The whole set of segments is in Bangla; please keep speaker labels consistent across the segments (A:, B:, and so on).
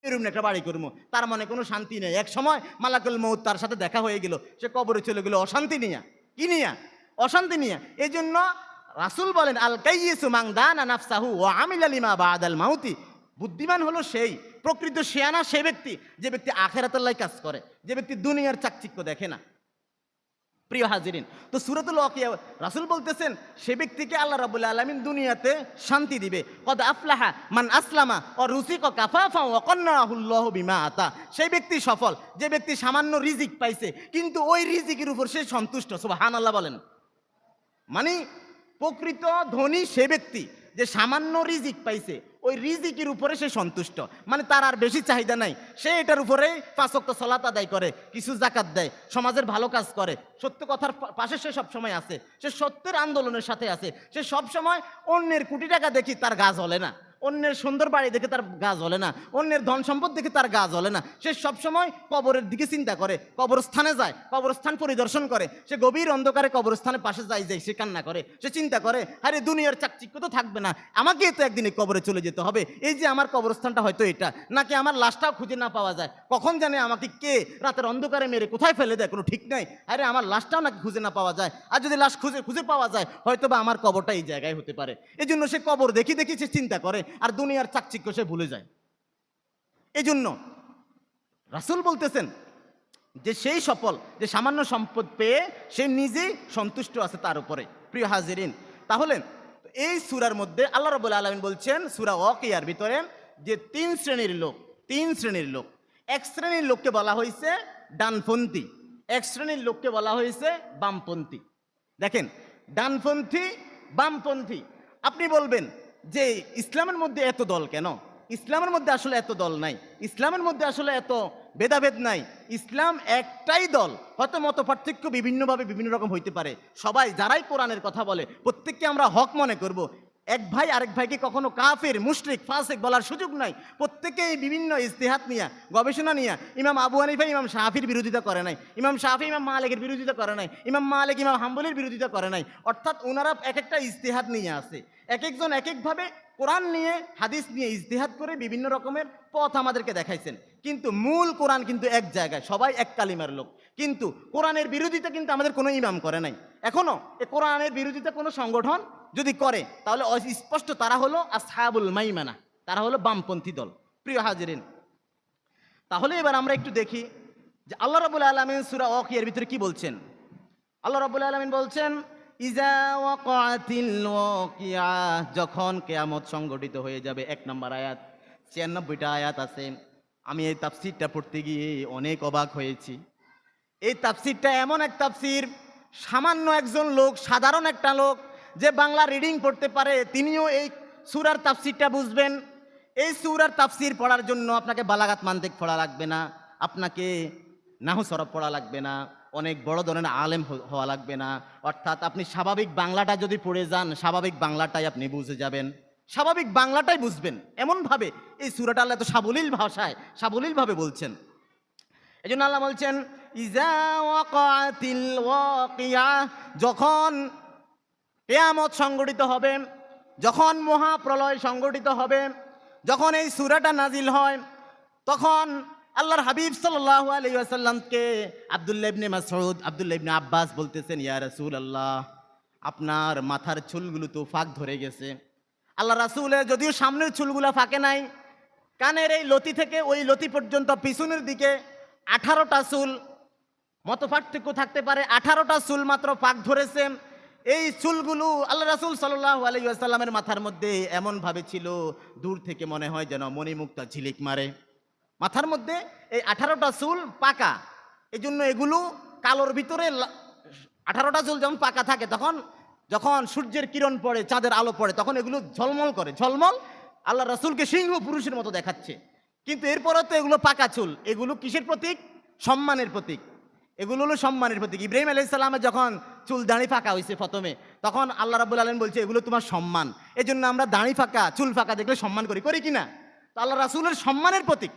A: এরকম একটা বাড়ি করবো, তার মনে কোনো শান্তি নেই। এক সময় মালাকুল মউত তার সাথে দেখা হয়ে গেল, সে কবরে চলে গেল অশান্তি নিয়া। কি নিয়া? অশান্তি নিয়া। এই জন্য রাসূল বলেন, আল কাইয়িসু মান দানা নাফসাহু ওয়া আমিলা লিমা বাদাল মাউতি। বুদ্ধিমান হলো সেই, প্রকৃত শিয়ানা সে ব্যক্তি যে ব্যক্তি আখিরাতের লাই কাজ করে, যে ব্যক্তি দুনিয়ার চাকচিক্য দেখে না। প্রিয় হাজিরিন, তো সূরাতুল ওয়াকিয়া রাসূল বলতেছেন সে ব্যক্তিকে আল্লাহ রাব্বুল আলামিন দুনিয়াতে শান্তি দিবে। কদ আফলাহা মান আসলামা ওয়া রুজিকা কাফাফা ওয়া কান্নাহুল্লাহু বিমা আতা। সেই ব্যক্তি সফল যে ব্যক্তি সামান্য রিজিক পাইছে, কিন্তু ওই রিজিকের উপর সে সন্তুষ্ট। সুবহানাল্লাহ বলেন। মানে প্রকৃত ধনী সে ব্যক্তি যে সামান্য রিজিক পাইছে, ওই রিজিকের উপরে সে সন্তুষ্ট, মানে তার আর বেশি চাহিদা নাই। সে এটার উপরে 5 ওয়াক্ত সালাত আদায় করে, কিছু জাকাত দেয়, সমাজের ভালো কাজ করে, সত্য কথার পাশে সে সবসময় আছে, সে সত্যের আন্দোলনের সাথে আছে। সে সবসময় অন্যের কোটি টাকা দেখি তার গা জ্বলে না, অন্যের সুন্দর বাড়ি দেখে তার গা জ্বলে না, অন্যের ধন সম্পদ দেখে তার গা জ্বলে না। সে সবসময় কবরের দিকে চিন্তা করে, কবরস্থানে যায়, কবরস্থান পরিদর্শন করে, সে গভীর অন্ধকারে কবরস্থানের পাশে যায়, সে কান্না করে, সে চিন্তা করে, আরে দুনিয়ার চাকচিক্য তো থাকবে না, আমাকে তো একদিন কবরে চলে যেতে হবে। এই যে আমার কবরস্থানটা হয়তো এটা, নাকি আমার লাশটাও খুঁজে না পাওয়া যায়, কখন জানে আমাকে কে রাতের অন্ধকারে মেরে কোথায় ফেলে দেয়, কোনো ঠিক নাই। আরে আমার লাশটাও নাকি খুঁজে না পাওয়া যায়, আর যদি লাশ খুঁজে পাওয়া যায়, হয়তো বা আমার কবরটা এই জায়গায় হতে পারে। এই জন্য সে কবর দেখি দেখি সে চিন্তা করে, আর দুনিয়ার চাকচিক্য সে ভুলে যায়। এই জন্য রাসূল বলতেছেন যে সেই সফল যে সামান্য সম্পদ পেয়ে সে নিজেই সন্তুষ্ট আছে তার উপরে। প্রিয় হাজিরিন, তাহলে এই সূরার মধ্যে আল্লাহ রাব্বুল আলামিন বলছেন সূরা ওয়াকিয়ার ভিতরে যে 3 শ্রেণীর লোক। এক শ্রেণীর লোককে বলা হয়েছে ডানপন্থী, এক শ্রেণীর লোককে বলা হয়েছে বামপন্থী। দেখেন, ডানপন্থী, বামপন্থী। আপনি বলবেন যে ইসলামের মধ্যে এত দল কেন? ইসলামের মধ্যে আসলে এত দল নাই, ইসলামের মধ্যে আসলে এত ভেদাভেদ নাই। ইসলাম একটাই দল, হয়তো মত পার্থক্য বিভিন্নভাবে বিভিন্ন রকম হইতে পারে। সবাই যারাই কোরআনের কথা বলে প্রত্যেককে আমরা হক মনে করব। এক ভাই আরেক ভাইকে কখনো কাফের, মুশরিক, ফাসিক বলার সুযোগ নাই। প্রত্যেকেই বিভিন্ন ইজতিহাদ নিয়ে, গবেষণা নিয়ে, ইমাম আবু হানিফা ইমাম শাফির বিরোধিতা করে নাই, ইমাম শাফি ইমাম মালিকের বিরোধিতা করে নাই, ইমাম মালিক ইমাম হাম্বলির বিরোধিতা করে নাই। অর্থাৎ ওনারা এক একটা ইজতিহাদ নিয়ে আছে, এক একজন এক একভাবে কোরআন নিয়ে, হাদিস নিয়ে ইজতিহাদ করে বিভিন্ন রকমের পথ আমাদেরকে দেখাইছেন। কিন্তু মূল কোরআন কিন্তু এক জায়গায়, সবাই এক কালিমার লোক। কিন্তু কোরআনের বিরোধিতা কিন্তু আমাদের কোনো ইমাম করে নাই এখনো। এ কোরআনের বিরোধিতা কোনো সংগঠন যদি করে, তাহলে স্পষ্ট তারা হলো আসহাবুল মাইমানা, তারা হলো বামপন্থী দল। প্রিয় হাজিরিন, তাহলে এবার আমরা একটু দেখি যে আল্লাহ রাব্বুল আলামিন সূরা ওয়াকিয়ার ভিতরে কি বলছেন। আল্লাহ রাব্বুল আলামিন বলছেন, ইজা ওয়াকাতিল ওয়াকিয়া, যখন কিয়ামত সংঘটিত হয়ে যাবে। 1 নম্বর আয়াত, 96টা আয়াত আছে। আমি এই তাফসীরটা পড়তে গিয়ে অনেক অবাক হয়েছি। এই তাফসীরটা এমন এক তাফসীর, সামান্য একজন লোক, সাধারণ একটা লোক যে বাংলা রিডিং পড়তে পারে, তিনিও এই সূরার তাফসীরটা বুঝবেন। এই সূরার তাফসীর পড়ার জন্য আপনাকে বালাগাত মানতিক পড়া লাগবে না, আপনাকে নাহু সরফ পড়া লাগবে না, অনেক বড় ধরনের আলেম হওয়া লাগবে না। অর্থাৎ আপনি স্বাভাবিক বাংলাটা যদি পড়ে যান, স্বাভাবিক বাংলাটাই আপনি বুঝে যাবেন, স্বাভাবিক বাংলাটাই বুঝবেন। এমনভাবে এই সূরাটা আল্লাহ এত সাবলীল ভাষায়, সাবলীলভাবে বলছেন। এই জন্য আল্লাহ বলছেন, ইজা ওয়াকাতিল ওয়াকিয়া, যখন কিয়ামত সংঘটিত হবে, যখন মহাপ্রলয় সংঘটিত হবে, যখন এই সূরাটা নাজিল হয়, তখন আল্লাহর হাবিব সাল্লাল্লাহু আলাইহি ওয়াসাল্লামকে আব্দুল্লাহ ইবনে মাসউদ, আব্দুল্লাহ ইবনে আব্বাস বলতেছেন, ইয়া রাসূলুল্লাহ, আপনার মাথার চুলগুলো তো ফাঁক ধরে গেছে। আল্লাহ রাসূলের যদিও সামনের চুলগুলো ফাঁকে নাই, কানের এই লতি থেকে ওই লতি পর্যন্ত পিছনের দিকে 18টা চুল, মত পার্থক্য থাকতে পারে, 18টা চুল মাত্র ফাঁক ধরেছে। এই চুলগুলো আল্লাহ রাসূল সাল্লাল্লাহু আলাইহি ওয়াসাল্লামের মাথার মধ্যে এমনভাবে ছিল, দূর থেকে মনে হয় যেন মণিমুক্তা ঝিলিক মারে। মাথার মধ্যে এই 18টা চুল পাকা, এই জন্য এগুলো কালোর ভিতরে 18টা চুল যেমন পাকা থাকে, তখন যখন সূর্যের কিরণ পড়ে, চাঁদের আলো পড়ে, তখন এগুলো ঝলমল করে, ঝলমল। আল্লাহ রাসূলকে সিংহ পুরুষের মতো দেখাচ্ছে। কিন্তু এরপরও তো এগুলো পাকা চুল, এগুলো কিসের প্রতীক? সম্মানের প্রতীক। এগুলো হলো সম্মানের প্রতীক। ইব্রাহিম আলাইহিস সালামের যখন চুল দাড়ি ফাঁকা হয়েছে প্রথমে, তখন আল্লাহ রাব্বুল আলামিন বলছে এগুলো তোমার সম্মান। এই জন্য আমরা দাড়ি ফাঁকা, চুল ফাঁকা দেখলে সম্মান করি, করি কিনা? তো আল্লাহ রাসূলের সম্মানের প্রতীক।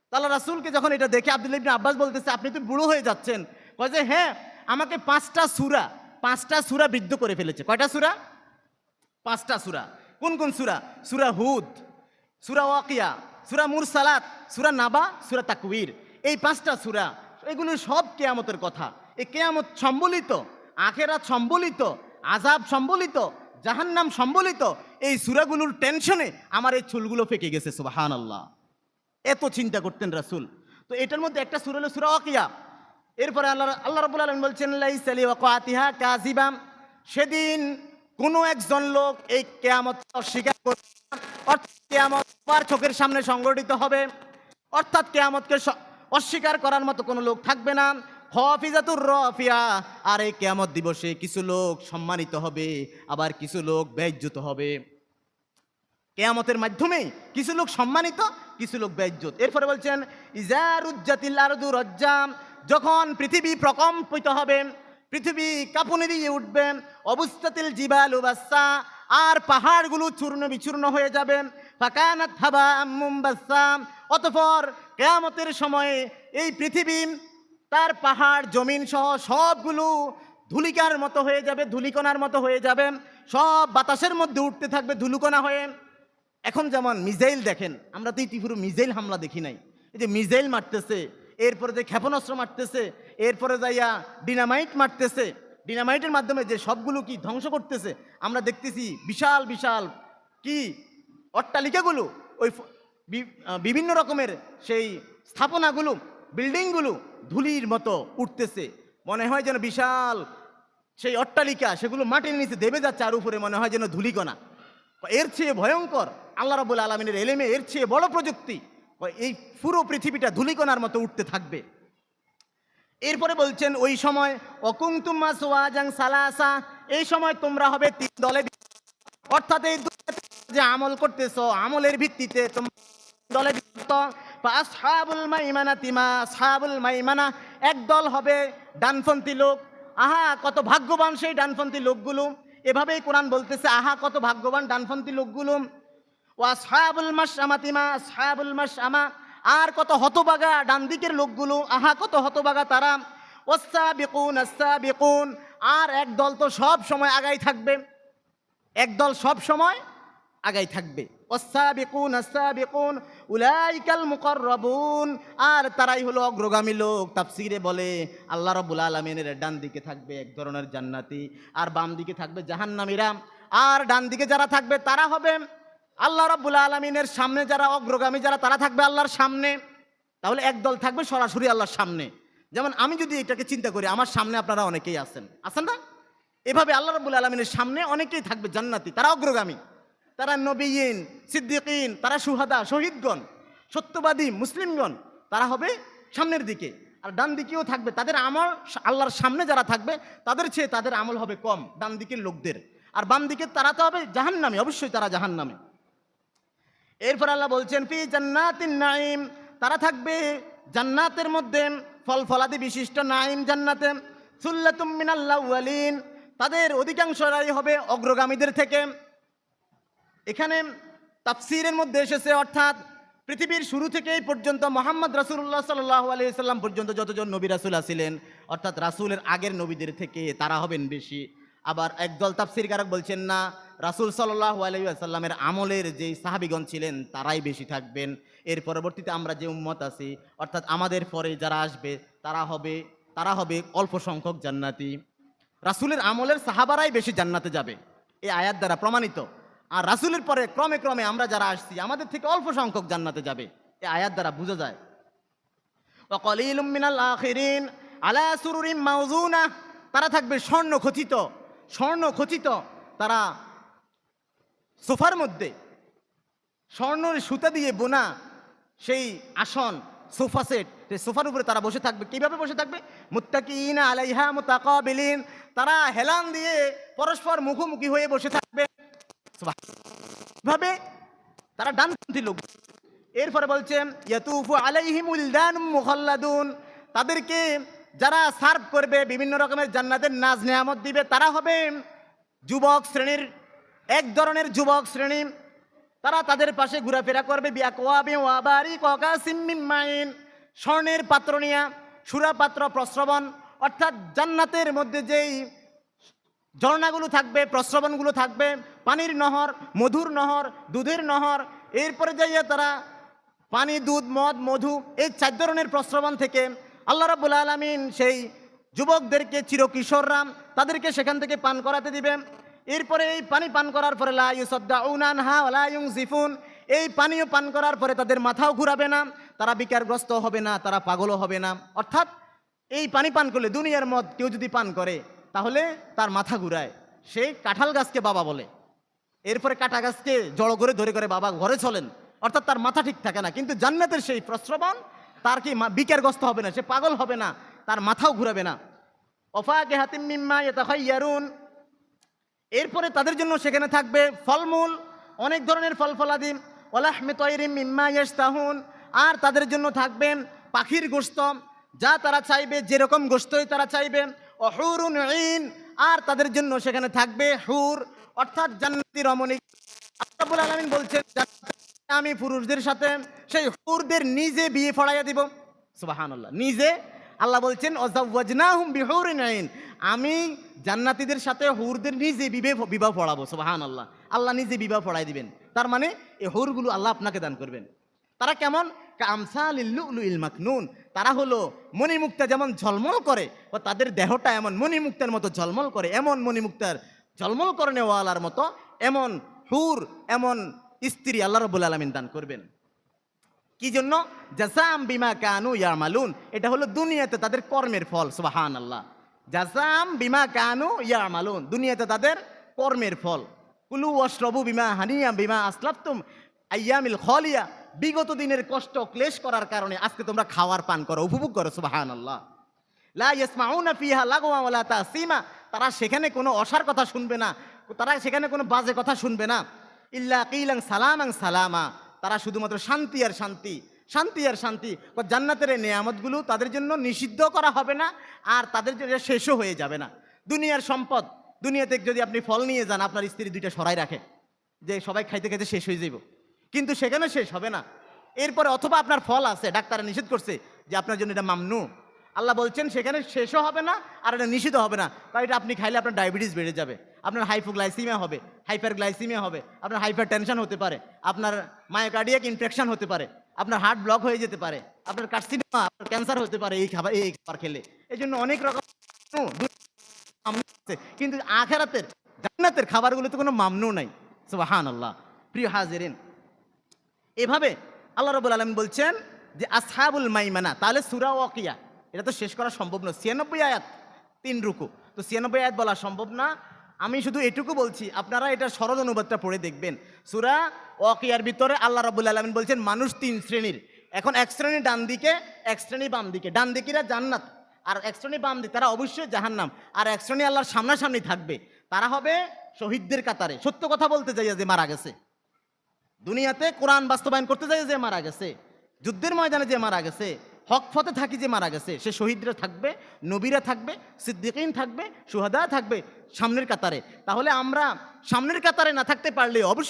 A: তো আল্লাহ রাসূলকে যখন এটা দেখে আব্দুল্লাহ ইবনে আব্বাস বলতেছে, আপনি তো বুড়ো হয়ে যাচ্ছেন। কয় যে হ্যাঁ, আমাকে 5টা সূরা বৃদ্ধ করে ফেলেছে। কয়টা সূরা? 5টা সূরা। কোন কোন সূরা? সূরা হুদ, সূরা ওয়াকিয়া, সূরা মুরসালাত, সূরা নাবা, সূরা তাকবীর, এই 5টা সূরা, এগুলো সব কিয়ামতের কথা। এই কিয়ামত সম্বলিত, আখিরাত সম্বলিত, আযাব সম্বলিত, জাহান্নাম সম্বলিত এই সূরাগুলোর টেনশনে আমার এই চুলগুলো পেকে গেছে। সুবহানাল্লাহ, এত চিন্তা করতেন রাসূল। তো এটার মধ্যে একটা সূরা হলো সূরা ওয়াকিয়া। এরপরে আল্লাহ রাব্বুল আলামিন বলছেন লাইসা লিওয়াকাতিহা কাযিবা, সেদিন কোনো একজন লোক এই কিয়ামত অস্বীকার করবে না, অর্থাৎ কিয়ামত তার চোখের সামনে সংঘটিত হবে, অর্থাৎ কিয়ামতকে অস্বীকার করার মতো কোনো লোক থাকবে না। হাফিজাতুর রাফিয়া, আর এই কিয়ামত দিবসে কিছু লোক সম্মানিত হবে, আবার কিছু লোক বেইজ্জত হবে। কিয়ামতের মাধ্যমে কিছু লোক সম্মানিত, কিছু লোক বেইজ্জত। এরপরে বলছেন ইজা রুজ্জাতিল আরদু রজ্জাম, যখন পৃথিবী প্রকম্পিত হবে, পৃথিবী কাঁপুনি দিয়ে উঠবে, অবস্তাতিল জিবালু বাসসা, আর পাহাড়গুলো চূর্ণ বিচূর্ণ হয়ে যাবে, ফাকানাত হাবাআম মুমবাসসা, অতঃপর কিয়ামতের সময়ে এই পৃথিবী, তার পাহাড় জমিন সহ সবগুলো ধুলিকার মতো হয়ে যাবে, ধুলিকণার মতো হয়ে যাবে, সব বাতাসের মধ্যে উঠতে থাকবে ধুলুকণা হয়ে। এখন যেমন মিসাইল দেখেন, আমরা তো ইতিপূর্বে মিসাইল হামলা দেখি নাই, এই যে মিসাইল মারতেছে, এরপরে যে ক্ষেপণাস্ত্র মারতেছে, এরপরে যাইয়া ডিনামাইট মারতেছে, ডিনামাইটের মাধ্যমে যে সবগুলো কি ধ্বংস করতেছে আমরা দেখতেছি। বিশাল বিশাল কি অট্টালিকাগুলো, ওই বিভিন্ন রকমের সেই স্থাপনাগুলো, বিল্ডিংগুলো ধুলির মতো উঠতেছে, মনে হয় যেন বিশাল সেই অট্টালিকা, সেগুলো মাটির নিচে দেবে যাচ্ছে, আর উপরে মনে হয় যেন ধুলিকণা। এর চেয়ে ভয়ঙ্কর আল্লাহ রাব্বুল আলামিনের এলেমে এর চেয়ে বড় প্রযুক্তি, এই পুরো পৃথিবীটা ধুলিকণার মতো উঠতে থাকবে। এরপরে বলছেন ওই সময় অকুংতুম মাসওয়াজাং সালাসা, এই সময় তোমরা হবে 3 দলে, অর্থাৎ এই যে আমল করতেছো আমলের ভিত্তিতে তোমরা দলে বিভক্ত। আসহাবুল মাইমানাতি মা আসহাবুল মাইমানা, এক দল হবে ডানপন্থী লোক। আহা কত ভাগ্যবান সেই ডানপন্থী লোকগুলো, এভাবেই কোরআন বলতেছে আহা কত ভাগ্যবান ডানপন্থী লোকগুলো। ওয়াসহাবুল মাশআমাতি মা আসহাবুল মাশআমা, আর কত হতবাগা ডান দিকের লোকগুলো, আহা কত হতবাগা তারা। ওয়াসসাবিকুন আসসাবিকুন, আর এক দল তো সব সময় আগাই থাকবে, এক দল সব সময় আগাই থাকবে। ওয়াসসাবিকুন আসসাবিকুন উলাইকাল মুকাররাবুন, আর তারাই হলো অগ্রগামী লোক। তাফসীরে বলে আল্লাহ রাব্বুল আলামিনের ডান দিকে থাকবে এক ধরনের জান্নাতি, আর বাম দিকে থাকবে জাহান্নামীরা। আর ডান দিকে যারা থাকবে তারা হবে আল্লাহ রাব্বুল আলামিনের সামনে, যারা অগ্রগামী যারা তারা থাকবে আল্লাহর সামনে। তাহলে এক দল থাকবে সরাসরি আল্লাহর সামনে। যেমন আমি যদি এটাকে চিন্তা করি, আমার সামনে আপনারা অনেকেই আছেন না? এভাবে আল্লাহ রাব্বুল আলামিনের সামনে অনেকেই থাকবে জান্নাতি, তারা অগ্রগামী, তারা নবীন সিদ্দিকিন, তারা সুহাদা শহীদগণ, সত্যবাদী মুসলিমগণ, তারা হবে সামনের দিকে। আর ডান দিকেও থাকবে, তাদের আমল আল্লাহর সামনে যারা থাকবে তাদের চেয়ে তাদের আমল হবে কম ডান দিকের লোকদের। আর বাম দিকে তারা তো হবে জাহান্নামী, অবশ্যই তারা জাহান্নামী। এরপর আল্লাহ বলছেন ফি জান্নাতিন নাঈম, তারা থাকবে জান্নাতের মধ্যে, ফল ফলাদি বিশিষ্ট নাঈম জান্নাতে। সুল্লাতুম মিনাল আউয়ালিন, তাদের অধিকাংশরাই হবে অগ্রগামীদের থেকে। এখানে তাফসীরের মধ্যে এসেছে, অর্থাৎ পৃথিবীর শুরু থেকে এই পর্যন্ত মুহাম্মদ রাসূলুল্লাহ সাল্লাল্লাহু আলাইহি সাল্লাম পর্যন্ত যতজন নবী রাসূল আছিলেন, অর্থাৎ রাসূলের আগের নবীদের থেকে তারা হবেন বেশি। আবার একদল তাফসীরকারক বলছেন না, রাসূল সাল্লাল্লাহু আলাইহি ওয়াসাল্লামের আমলের যে সাহাবীগণ ছিলেন তারাই বেশি থাকবেন। এর পরবর্তীতে আমরা যে উম্মত আছি, অর্থাৎ আমাদের পরে যারা আসবে তারা হবে অল্প সংখ্যক জান্নাতি। রাসূলের আমলের সাহাবারাই বেশি জান্নাতে যাবে, এই আয়াত দ্বারা প্রমাণিত। আর রাসূলের পরে ক্রমে ক্রমে আমরা যারা আসছি আমাদের থেকে অল্প সংখ্যক জান্নাতে যাবে, এই আয়াত দ্বারা বোঝা যায়। ওয়া কলিলুম মিনাল আখিরিন আলা সুরুরিম মাওজুনা, তারা থাকবে স্বর্ণ খচিত, তারা সোফার মধ্যে স্বর্ণের সুতা দিয়ে বোনা সেই আসন, সোফা সেট, সেই সোফার উপরে তারা বসে থাকবে। কিভাবে বসে থাকবে? মুত্তাকিনা আলাইহা মুতাকাবিলিন, তারা হেলান দিয়ে পরস্পর মুখোমুখি হয়ে বসে থাকবে ভাবে, তারা ডানপন্থী লোক। এরপরে বলছে ইয়াতুফু আলাইহিম উলদানুম মুখাল্লাদুন, তাদেরকে যারা সার্ভ করবে, বিভিন্ন রকমের জান্নাতের নাজ নেয়ামত দিবে, তারা হবে যুবক শ্রেণীর, এক ধরনের যুবক শ্রেণী। তারা তাদের পাশে ঘোরাফেরা করবে বিআকওয়াবি ওয়া বারিক ওয়া কাসিম মিন মাইন, স্বর্ণের পাত্র নিয়া, সুরা পাত্র প্রস্রবণ, অর্থাৎ জান্নাতের মধ্যে যেই ঝর্ণাগুলো থাকবে, প্রস্রবণগুলো থাকবে, পানির নহর, মধুর নহর, দুধের নহর। এরপরে যাইয়া তারা পানি, দুধ, মদ, মধু, এই 4 ধরনের প্রস্রবণ থেকে আল্লাহ রাব্বুল আলামিন সেই যুবকদেরকে, চিরকিশোররা, তাদেরকে সেখান থেকে পান করাতে দিবেন। এরপরে এই পানি পান করার পরে লা ইউসাদ্দাউনা আনহা ওয়া লা ইউনজিফুন, এই পানীয় পান করার পরে তাদের মাথাও ঘুরাবে না, তারা বিকারগ্রস্ত হবে না, তারা পাগলও হবে না। অর্থাৎ এই পানি পান করলে, দুনিয়ার মদ কেউ যদি পান করে তাহলে তার মাথা ঘুরায়, সে কাঁঠাল গাছকে বাবা বলে, এরপরে কাঁটা গাছকে জড়ো করে ধরে করে বাবা ঘরে চলেন, অর্থাৎ তার মাথা ঠিক থাকে না। কিন্তু জান্নাতের সেই প্রস্রবণ তার কি বিকারগ্রস্ত হবে না, সে পাগল হবে না, তার মাথাও ঘুরাবে না। ওয়াফাকিহাতিম মিম্মা ইয়াতাখায়্যারুন, এরপরে তাদের জন্য সেখানে থাকবে ফলমূল, অনেক ধরনের ফল ফলাদি। ওয়ালাহমি তায়রিম মিম্মা ইয়াশতাহুন, আর তাদের জন্য থাকবে পাখির গোশত, যা তারা চাইবে, যেরকম গোশতই তারা চাইবে। ওহুরুন ঈন, আর তাদের জন্য সেখানে থাকবে হুর, অর্থাৎ জান্নাতি রমণী। আল্লাহ রাব্বুল আলামিন বলছেন, আমি পুরুষদের সাথে সেই হুরদের নিজে বিয়ে পড়াইয়া দিব। সুবহানাল্লাহ, নিজে আল্লাহ বলছেন ওয়াজাওয়াজনাহুম বিহুরিন ঈন, আমি জান্নাতীদের সাথে হুরদের নিজে বিবাহ পড়াবো। সুবহানাল্লাহ, আল্লাহ নিজে বিবাহ পড়াই দিবেন। তার মানে এই হুরগুলো আল্লাহ আপনাকে দান করবেন। তারা কেমন? কামসালিল লুলুইল মাকনুন, তারা হলো মণিমুক্তা যেমন ঝলমল করে, ও তাদের দেহটা এমন মণিমুক্তার মতো ঝলমল করে, এমন মণিমুক্তার ঝলমল করে নেওয়ালার মতো এমন হুর, এমন স্ত্রী আল্লাহ রাব্বুল আলামিন দান করবেন। কি জন্য? জাযাম বিমা কানু ইয়ামালুন, এটা হলো দুনিয়াতে তাদের কর্মের ফল। সুবহানাল্লাহ, জাযাম বিমা কানু ইয়ামালুন, দুনিয়াতে তাদের কর্মের ফল। কুলু ওয়াশরাবু বিমা হানিয়া বিমা আসলাফতুম আইয়ামিল খালিয়া, বিগত দিনের কষ্ট ক্লেশ করার কারণে আজকে তোমরা খাওয়ার পান করো, উপভোগ করো। সুবহানাল্লাহ। লা ইয়াসমাউনা ফিহা লাগওয়া ওয়ালা তাসিমা, তারা সেখানে কোনো অসার কথা শুনবে না, তারা সেখানে কোনো বাজে কথা শুনবে না। ইল্লা কিলান সালামান সালামা, তারা শুধুমাত্র শান্তি আর শান্তি, শান্তি আর শান্তি। জান্নাতের এই নেয়ামতগুলো তাদের জন্য নিষিদ্ধ করা হবে না, আর তাদের জন্য শেষও হয়ে যাবে না। দুনিয়ার সম্পদ, দুনিয়াতে যদি আপনি ফল নিয়ে যান, আপনার স্ত্রী 2টা সরাই রাখে যে সবাই খাইতে খাইতে শেষ হয়ে যাব, কিন্তু সেখানে শেষ হবে না। এরপরে অথবা আপনার ফল আছে, ডাক্তার নিষেধ করছে যে আপনার জন্য এটা মামনু, আল্লাহ বলছেন সেখানে শেষও হবে না আর এটা নিষিদ্ধ হবে না। কারণ এটা আপনি খাইলে আপনার ডায়াবেটিস বেড়ে যাবে, আপনার হাইপোগ্লাইসিমিয়া হবে, হাইপারগ্লাইসিমিয়া হবে, আপনার হাইপার টেনশন হতে পারে, আপনার মায়োকার্ডিয়াক ইনফেকশন হতে পারে, আপনার হার্ট ব্লক হয়ে যেতে পারে, আপনার কার্সিনোমা, আপনার ক্যান্সার হতে পারে এই খাবার খেলে। এই জন্য অনেক রকম আছে, কিন্তু আখিরাতের জান্নাতের খাবারগুলোতে কোনো মামনু নাই। সুবহানাল্লাহ। প্রিয় হাজিরিন, এভাবে আল্লাহ রাব্বুল আলামিন বলছেন যে আসহাবুল মাইমানা। তাহলে সূরা ওয়াকিয়া এটা তো শেষ করা সম্ভব না, 96 আয়াত, 3 রুকু, তো 96 আয়াত বলা সম্ভব না। আমি শুধু এটুকু বলছি, আপনারা এটা সরল অনুবাদটা পড়ে দেখবেন। সূরা ওয়াকিয়ার ভিতরে আল্লাহ রাব্বুল আলামিন বলছেন মানুষ 3 শ্রেণীর। এখন এক শ্রেণী ডান দিকে, এক শ্রেণী বাম দিকে। ডান দিকেরা জান্নাত, আর এক শ্রেণী বাম দিকে তারা অবশ্যই জাহান্নাম, আর এক শ্রেণী আল্লাহর সামনাসামনি থাকবে, তারা হবে শহীদদের কাতারে। সত্য কথা বলতে যাইয়া যে মারা গেছে, দুনিয়াতে কোরআন বাস্তবায়ন করতে যাই যে মারা গেছে, যুদ্ধের ময়দানে যে মারা গেছে, হক পথে থাকি যে মারা গেছে, সে শহীদরা থাকবে, নবীরা থাকবে, সিদ্দিকিন থাকবে, শুহাদা থাকবে সামনের কাতারে। তাহলে আমরা সামনের কাতারে না থাকতে পারলে অবশ্যই